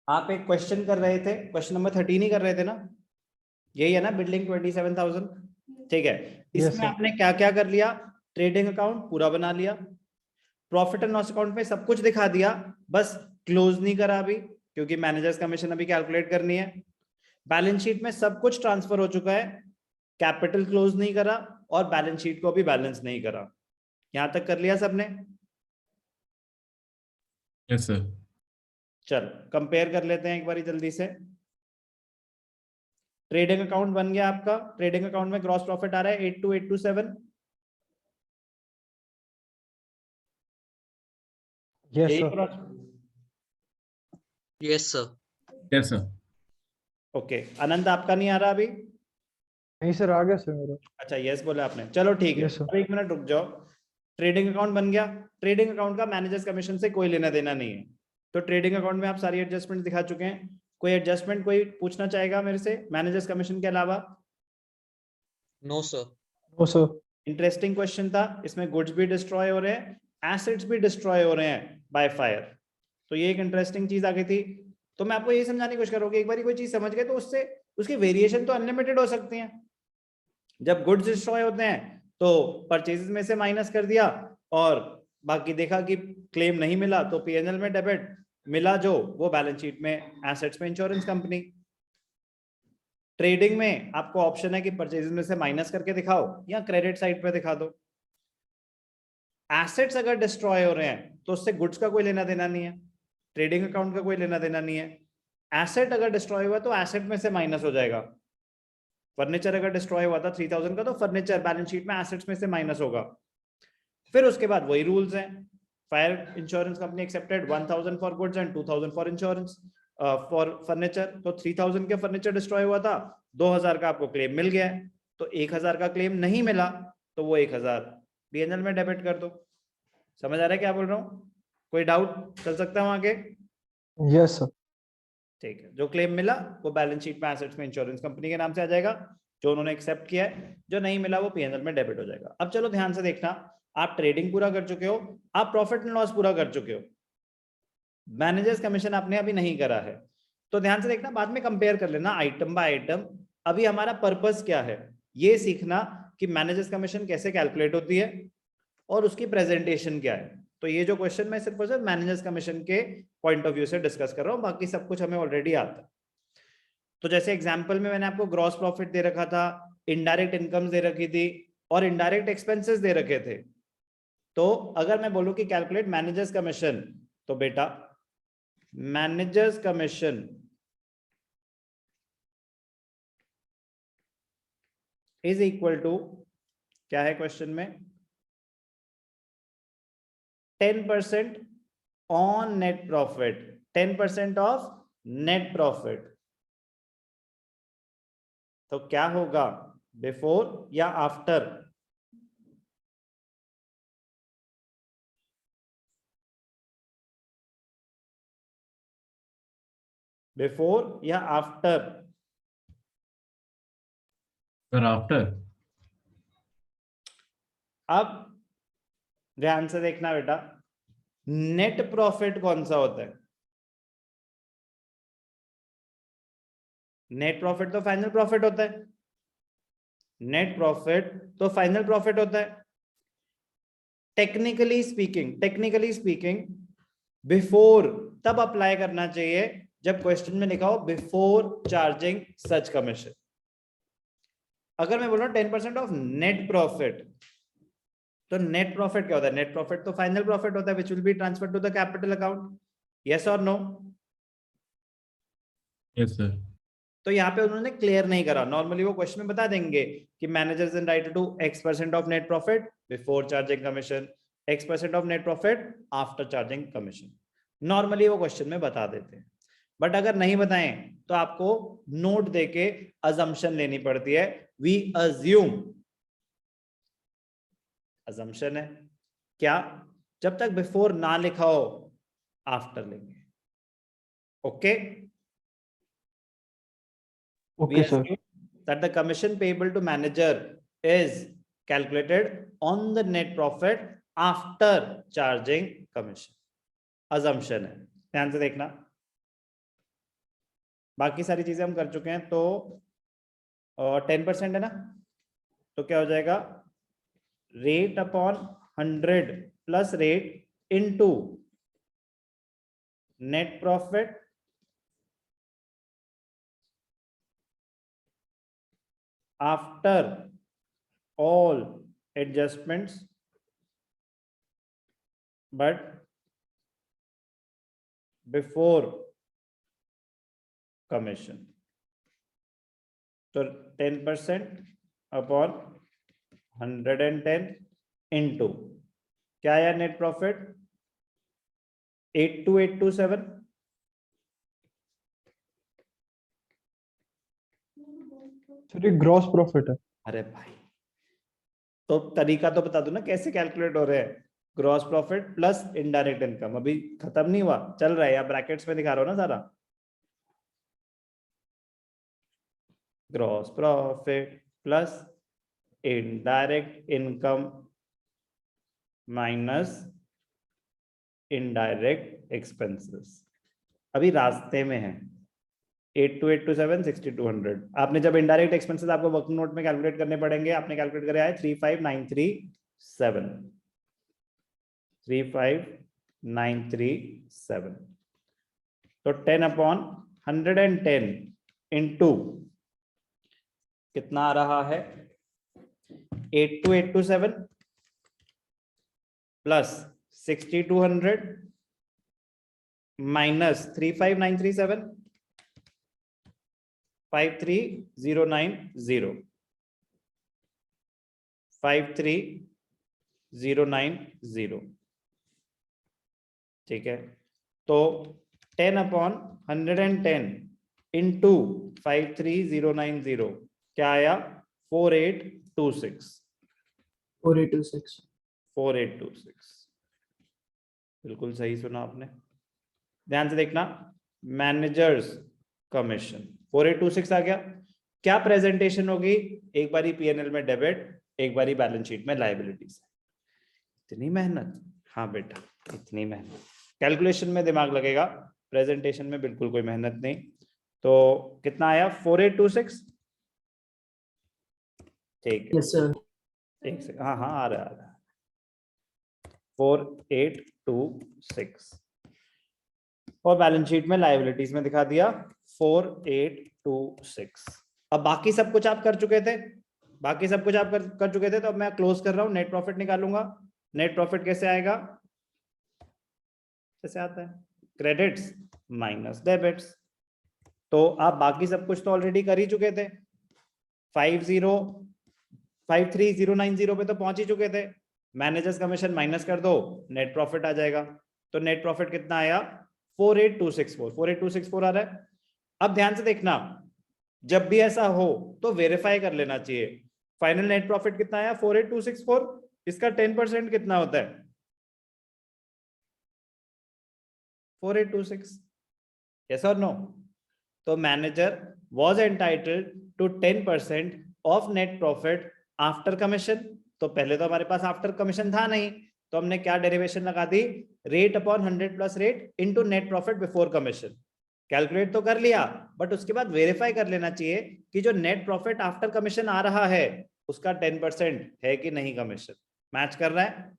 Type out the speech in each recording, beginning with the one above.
आप एक क्वेश्चन कर रहे थे, क्वेश्चन नंबर 13 ही कर रहे थे ना, यही है ना, बिल्डिंग 27,000। ठीक है, इसमें आपने क्या क्या कर लिया, ट्रेडिंग अकाउंट पूरा बना लिया, प्रॉफिट एंड लॉस अकाउंट में सब कुछ दिखा दिया, बस क्लोज नहीं करा अभी, क्योंकि मैनेजर्स कमीशन अभी कैलकुलेट करनी है। बैलेंस शीट में सब कुछ ट्रांसफर हो चुका है, कैपिटल क्लोज नहीं करा और बैलेंस शीट को भी बैलेंस नहीं करा। यहां तक कर लिया सबने? Yes sir. चल कंपेयर कर लेते हैं एक बारी जल्दी से। ट्रेडिंग अकाउंट बन गया आपका, ट्रेडिंग अकाउंट में ग्रॉस प्रॉफिट आ रहा है 82,827। Yes sir. Yes sir. Yes sir. Okay, Anant आपका नहीं आ रहा अभी? नहीं सर, आ गया सर मेरा। अच्छा यस बोला आपने, चलो ठीक है। Yes sir. अब एक मिनट रुक जाओ। ट्रेडिंग अकाउंट बन गया, ट्रेडिंग अकाउंट का मैनेजर्स कमीशन से कोई लेना देना नहीं है, तो ट्रेडिंग अकाउंट में आप सारी एडजस्टमेंट दिखा चुके हैं। कोई एडजस्टमेंट कोई पूछना चाहेगा मेरे से मैनेजर्स कमीशन के अलावा? No sir. No sir. Interesting question था, इसमें गुड्स भी डिस्ट्रॉय हो रहे हैं, एसेट्स भी डिस्ट्रॉय हो रहे हैं बाय फायर, तो ये एक इंटरेस्टिंग चीज आ गई थी। तो मैं आपको ये समझाने की कोशिश करूंगी, एक बार कोई चीज समझ गए तो उससे उसकी वेरिएशन तो अनलिमिटेड हो सकती है। जब गुड्स डिस्ट्रॉय होते हैं तो परचेजेस में से माइनस कर दिया, और बाकी देखा कि क्लेम नहीं मिला तो पीएनएल में डेबिट, मिला जो वो बैलेंस शीट में एसेट्स में इंश्योरेंस कंपनी। ट्रेडिंग में आपको ऑप्शन है कि परचेजेस में से माइनस करके दिखाओ या क्रेडिट साइड पे दिखा दो। एसेट्स अगर डिस्ट्रॉय हो रहे हैं तो उससे गुड्स का कोई लेना देना नहीं है, ट्रेडिंग अकाउंट का कोई लेना देना नहीं है। एसेट अगर डिस्ट्रॉय हुआ तो एसेट में से माइनस हो जाएगा। फर्नीचर अगर डिस्ट्रॉय हुआ था 3,000 का, तो फर्नीचर बैलेंस शीट में एसेट्स में से माइनस होगा। फिर उसके बाद वही रूल्स हैं, fire insurance company accepted 1,000 for goods and 2,000 for insurance for furniture. तो 3,000 के फर्नीचर डिस्ट्रॉय हुआ था, 2,000 का आपको क्लेम मिल गया है, तो 1,000 का क्लेम नहीं मिला तो वो 1,000 पीएनएल में डेबिट कर दो। समझ आ रहा है क्या बोल रहा हूँ? कोई डाउट चल सकता है आगे? Yes sir. ठीक है, जो क्लेम मिला वो बैलेंस शीट में एसेट्स में इंश्योरेंस कंपनी के नाम से आ जाएगा, जो उन्होंने एक्सेप्ट किया है, जो नहीं मिला वो पीएनएल में डेबिट हो जाएगा। अब चलो ध्यान से देखना, आप ट्रेडिंग पूरा कर चुके हो, आप प्रॉफिट एंड लॉस पूरा कर चुके हो, मैनेजर्स कमीशन आपने अभी नहीं करा है, तो ध्यान से देखना, बाद में कंपेयर कर लेना आइटम बाय आइटम। अभी हमारा पर्पस क्या है, ये सीखना कि मैनेजर्स कमीशन कैसे कैलकुलेट होती है और उसकी प्रेजेंटेशन क्या है। तो ये जो क्वेश्चन मैं सिर्फ और सिर्फ मैनेजर्स कमीशन के पॉइंट ऑफ व्यू से डिस्कस कर रहा हूँ, बाकी सब कुछ हमें ऑलरेडी आता है। तो जैसे एग्जांपल में मैंने आपको ग्रॉस प्रॉफिट दे रखा था, इनडायरेक्ट इनकम दे रखी थी और इनडायरेक्ट एक्सपेंसेस दे रखे थे। तो अगर मैं बोलूं कि कैलकुलेट मैनेजर्स कमीशन, तो बेटा managers commission is equal to, क्या है क्वेश्चन में, 10% on net profit, 10% of net profit. तो क्या होगा, बिफोर या आफ्टर? बिफोर या आफ्टर? Sir after. अब ध्यान से देखना बेटा, नेट प्रॉफिट कौन सा होता है? नेट प्रॉफिट तो फाइनल प्रॉफिट होता है, नेट प्रॉफिट तो फाइनल प्रॉफिट होता है। टेक्निकली स्पीकिंग बिफोर तब अप्लाई करना चाहिए जब क्वेश्चन में लिखा हो बिफोर चार्जिंग सच कमीशन। अगर मैं बोल रहा हूं 10% ऑफ नेट प्रॉफिट, तो नेट प्रॉफिट क्या होता है? नेट प्रॉफिट तो फाइनल प्रॉफिट होता है which will be transfer to the capital account. Yes और नो? Yes sir. तो यहाँ पे उन्होंने क्लियर नहीं करा, नॉर्मली वो क्वेश्चन में बता देंगे कि managers entitled to X% of net profit before charging commission, X% of net profit after charging commission, normally वो क्वेश्चन में बता देते हैं। बट अगर नहीं बताएं तो आपको नोट देके अजम्पशन लेनी पड़ती है, वी अज्यूम, अजम्पशन है क्या, जब तक बिफोर ना लिखा हो आफ्टर लेंगे। Okay okay sir. that the commission payable to manager is calculated on the net profit after charging commission, assumption है, ध्यान से देखना। बाकी सारी चीजें हम कर चुके हैं। तो 10% है ना, तो क्या हो जाएगा, rate upon 100 plus rate into net profit after all adjustments but before commission। तो 10% अपॉन 110 इंटू क्या आया नेट प्रॉफिट 82827। सर ये ग्रॉस प्रॉफिट है। अरे भाई, तो तरीका तो बता दो ना कैसे कैलकुलेट हो रहे हैं। Gross profit plus indirect income, अभी खत्म नहीं हुआ, चल रहा है, या ब्रैकेट्स में दिखा रहा हूं ना सारा। Gross profit plus indirect income minus indirect expenses. अभी रास्ते में है। 8227 6200। आपने जब इनडायरेक्ट एक्सपेंसेस आपको वर्किंग नोट में कैलकुलेट करने पड़ेंगे, आपने कैलकुलेट करे आए 35937 35937। तो 10 अपॉन 110 इंटू कितना आ रहा है 8227 प्लस 6200 माइनस 35937 53090 53090। ठीक है, तो 10 अपॉन 110 इंटू 53090 क्या आया 4826। 4826। 4826 बिल्कुल सही सुना आपने। ध्यान से देखना, मैनेजर्स कमीशन 4826 आ गया। क्या प्रेजेंटेशन होगी, एक बारी पीएनएल में डेबिट, एक बारी बैलेंस शीट में लायबिलिटीज। इतनी मेहनत, हाँ बेटा इतनी मेहनत, कैलकुलेशन में दिमाग लगेगा, प्रेजेंटेशन में बिल्कुल कोई मेहनत नहीं। तो कितना आया 4826। ठीक है, यस सर। एक सेकंड, हाँ हाँ आ रहा है 4826। और बैलेंस शीट में लायबिलिटीज में दिखा दिया 4826। अब बाकी सब कुछ आप कर चुके थे, बाकी सब कुछ आप कर चुके थे, तो अब मैं क्लोज कर रहा हूं, नेट प्रॉफिट निकालूंगा। नेट प्रॉफिट कैसे आएगा, कैसे आता है, क्रेडिट्स माइनस डेबिट्स। तो आप बाकी सब कुछ तो ऑलरेडी कर ही चुके थे, 53090 पे तो पहुंच ही चुके थे। मैनेजर्स कमीशन माइनस कर दो, नेट प्रॉफिट आ जाएगा। तो नेट प्रॉफिट कितना आया 48264 आ रहा है। अब ध्यान से देखना, जब भी ऐसा हो तो वेरीफाई कर लेना चाहिए। फाइनल नेट प्रॉफिट कितना आया 48264, इसका 10% कितना होता है 4826, यस और नो। तो manager was entitled to 10% of net profit after commission. तो पहले तो हमारे पास आफ्टर कमीशन था नहीं, तो हमने क्या डेरिवेशन लगा दी, rate upon 100 plus rate into net profit before commission. Calculate तो कर लिया, बट उसके बाद वेरीफाई कर लेना चाहिए कि जो नेट प्रॉफिट आफ्टर कमीशन आ रहा है उसका 10% है कि नहीं, कमीशन मैच कर रहा है।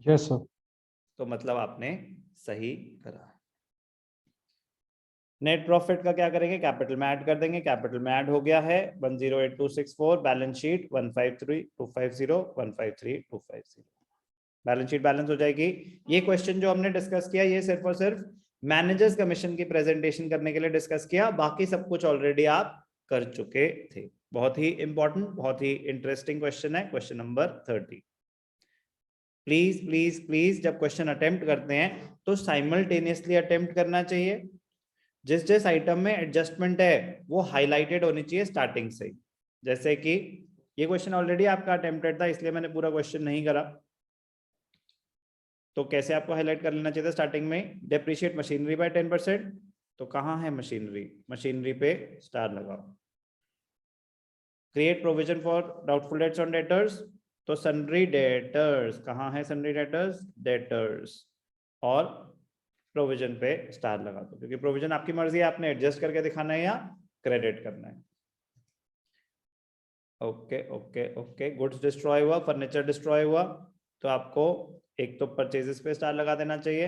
Yes sir. तो मतलब आपने सही करा। नेट प्रॉफिट का क्या करेंगे, कैपिटल में ऐड कर देंगे, कैपिटल में ऐड हो गया है 108264, balance sheet 15325015325। Balance sheet balance हो जाएगी। ये क्वेश्चन जो हमने डिस्कस किया ये सिर्फ और सिर्फ मैनेजर्स कमीशन की प्रेजेंटेशन करने के लिए डिस्कस किया, बाकी सब कुछ ऑलरेडी आप कर चुके थे। बहुत ही इंपॉर्टेंट, बहुत ही इंटरेस्टिंग क्वेश्चन है, question number 30। Please please please जब क्वेश्चन अटेम्प्ट करते हैं तो साइमल्टेनियसली अटेम्प्ट करना चाहिए। जिस जिस आइटम में एडजस्टमेंट है वो हाईलाइटेड होनी चाहिए स्टार्टिंग से ही। जैसे कि ये क्वेश्चन ऑलरेडी आपका अटेम्प्टेड था, इसलिए मैंने पूरा क्वेश्चन नहीं करा। तो कैसे आपको हाईलाइट कर लेना चाहिए था स्टार्टिंग में, डेप्रिशिएट मशीनरी बाय 10%। तो कहाँ है मशीनरी, मशीनरी पे स्टार लगाओ। Create provision for doubtful debts on debtors, तो सन्ड्री डेटर्स, कहाँ है सन्ड्री डेटर्स, डेटर्स। और प्रोविजन पे स्टार लगा दो, क्योंकि प्रोविजन आपकी मर्जी है, आपने एडजस्ट करके दिखाना है या क्रेडिट करना है। Okay okay okay, goods destroy हुआ, फर्नीचर डिस्ट्रॉय हुआ, तो आपको एक तो परचेजेस पे स्टार लगा देना चाहिए,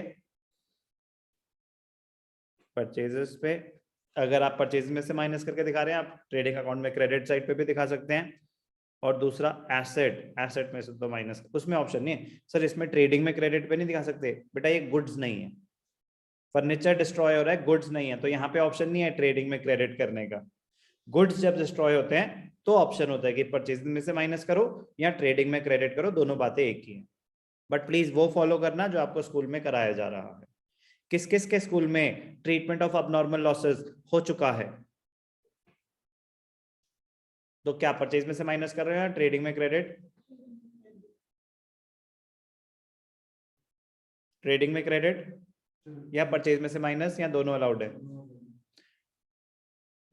परचेजेस पे। अगर आप परचेज में से माइनस करके दिखा रहे हैं, आप ट्रेडिंग अकाउंट में क्रेडिट साइड पे भी दिखा सकते हैं। और दूसरा एसेट, एसेट में से तो माइनस, उसमें ऑप्शन नहीं है सर, इसमें ट्रेडिंग में क्रेडिट पे नहीं दिखा सकते बेटा, ये गुड्स नहीं है, फर्नीचर डिस्ट्रॉय हो रहा है, गुड्स नहीं है, तो यहाँ पे ऑप्शन नहीं है ट्रेडिंग में क्रेडिट करने का। गुड्स जब डिस्ट्रॉय होते हैं तो ऑप्शन होता है कि परचेजिंग में से माइनस करो या ट्रेडिंग में क्रेडिट करो, दोनों बातें एक ही हैं। बट प्लीज वो फॉलो करना जो आपको स्कूल में कराया जा रहा है। किस किस के स्कूल में ट्रीटमेंट ऑफ अबनॉर्मल लॉसेस हो चुका है? तो क्या परचेज में से माइनस कर रहे हैं, ट्रेडिंग में क्रेडिट? ट्रेडिंग में क्रेडिट या परचेज में से माइनस, या दोनों अलाउड है?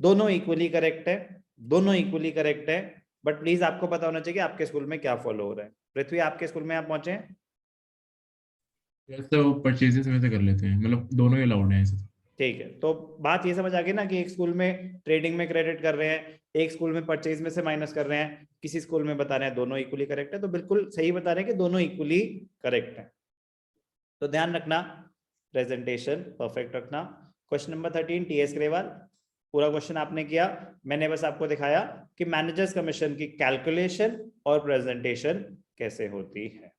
दोनों इक्वली करेक्ट है, दोनों इक्वली करेक्ट है। बट प्लीज आपको पता होना चाहिए कि आपके स्कूल में क्या फॉलो हो रहा है। पृथ्वी, आपके स्कूल में आप पहुंचे हैं? जैसे वो परचेजेस में से कर लेते हैं, मतलब दोनों ही अलाउड हैं ऐसे तो। ठीक है, तो बात ये समझ आ गई ना कि एक स्कूल में ट्रेडिंग में क्रेडिट कर रहे हैं, एक स्कूल में परचेज में से माइनस कर रहे हैं, किसी स्कूल में बता रहे हैं दोनों इक्वली करेक्ट है, तो बिल्कुल सही बता रहे हैं कि दोनों इक्वली करेक्ट है। तो ध्यान रखना, प्रेजेंटेशन परफेक्ट रखना। क्वेश्चन नंबर 13, टीएस ग्रेवाल, पूरा क्वेश्चन आपने किया, मैंने बस आपको दिखाया कि मैनेजर्स कमीशन की कैलकुलेशन और प्रेजेंटेशन कैसे होती है।